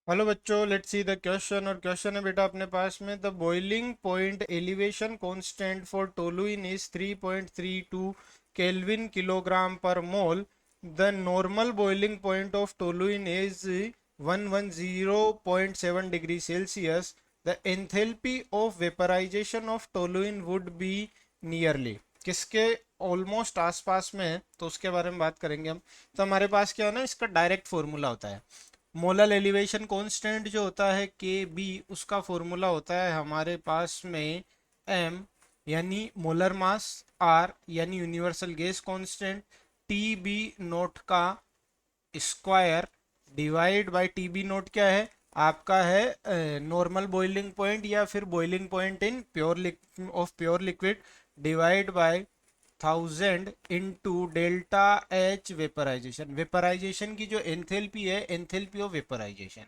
Hello बच्चों, let's see the question. और question है बेटा अपने पास में, the boiling point elevation constant for toluene is 3.32 kelvin kilogram per mole. The normal boiling point of toluene is 110.7 degree Celsius. The enthalpy of vaporization of toluene would be nearly, किसके almost आसपास में है, तो उसके बारे में बात करेंगे हम। तो हमारे पास क्या है ना, इसका डायरेक्ट फॉर्मूला होता है। मोलर एलिवेशन कांस्टेंट जो होता है के बी, उसका फॉर्मूला होता है हमारे पास में एम यानी मोलर मास, आर यानी universal gas constant, T B naught का square divide by T B naught क्या है आपका, है नॉर्मल बॉइलिंग पॉइंट या फिर boiling point in pure liquid, divide by 1000 into delta H vaporization. Vaporization की जो एंथैल्पी है, एंथैल्पी ऑफ वेपराइजेशन।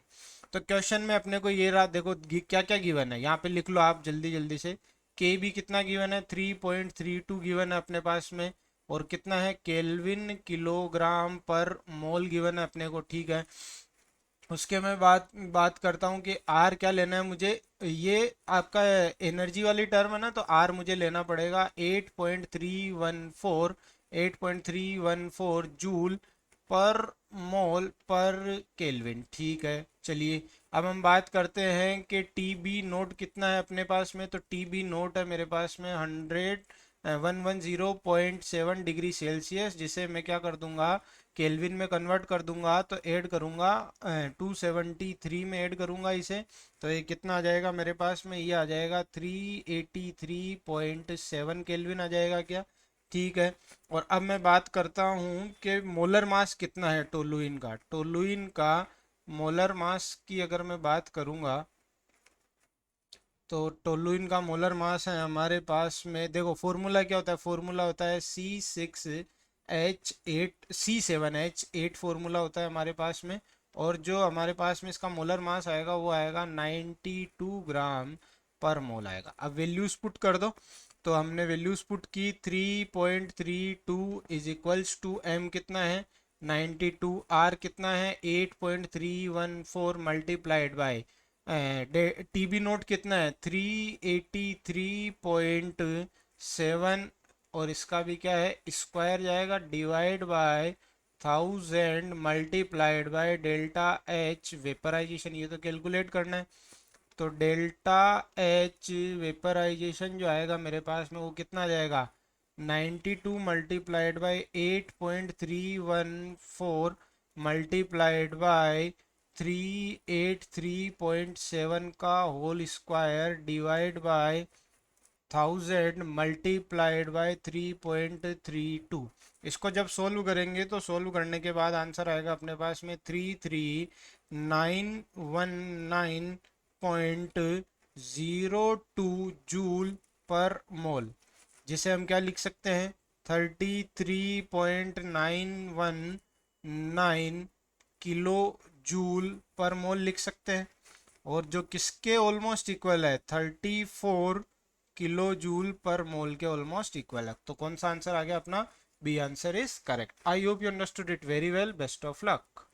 तो क्वेश्चन में अपने को ये रहा, देखो क्या क्या गिवन है, यहाँ पे लिख लो आप जल्दी जल्दी से। के बी कितना गिवन है, 3.32 गिवन है अपने पास में। और कितना है, केल्विन किलोग्राम पर मोल गिवन है अपने को, ठीक है। उसके मैं बात बात करता हूँ कि आर क्या लेना है मुझे। ये आपका एनर्जी वाली टर्म है ना, तो आर मुझे लेना पड़ेगा 8.314 जूल पर मोल पर केल्विन, ठीक है। चलिए अब हम बात करते हैं कि टी बी नोट कितना है अपने पास में। तो टी बी नोट है मेरे पास में 110.7 डिग्री सेल्सियस, जिसे मैं क्या कर दूंगा, केल्विन में कन्वर्ट कर दूंगा। तो ऐड करूंगा 273 में ऐड करूंगा इसे। तो ये कितना आ जाएगा मेरे पास में, ये आ जाएगा 383.7 केल्विन आ जाएगा क्या, ठीक है। और अब मैं बात करता हूँ कि मोलर मास कितना है टोलुइन का। टोलुइन का मोलर मास की अगर मैं बात करूंगा, तो टोलुइन का मोलर मास है हमारे पास में, देखो फॉर्मूला क्या होता है, फॉर्मूला होता है C6H8 फॉर्मूला होता है हमारे पास में। और जो हमारे पास में इसका मोलर मास आएगा वो आएगा 92 ग्राम पर मोल आएगा। अब वैल्यूज पुट कर दो। तो हमने वैल्यूज पुट की, 3.32 इज इक्वल्स टू एम कितना है 92, आर कितना है 8.314 मल्टीप्लाइड बाय टीबी नोट कितना है 383.7, और इसका भी क्या है स्क्वायर जाएगा, divide by 1000 multiplied by delta H vaporization. ये तो कैलकुलेट करना है। तो डेल्टा एच वेपराइजेशन जो आएगा मेरे पास में वो कितना आ जाएगा, 92 मल्टीप्लाइड बाय 8.314 मल्टीप्लाइड बाय 383.7 का whole square divide by 1000 multiplied by 3.32। इसको जब सोल्व करेंगे तो सोल्व करने के बाद आंसर आएगा अपने पास में 33919.02 जूल पर मोल, जिसे हम क्या लिख सकते हैं, 33.919 किलो जूल पर मोल लिख सकते हैं। और जो किसके ऑलमोस्ट इक्वल है, 34 किलो जूल पर मोल के ऑलमोस्ट इक्वल है। तो कौन सा आंसर आ गया अपना, B answer is correct. I hope you understood it very well. Best of luck.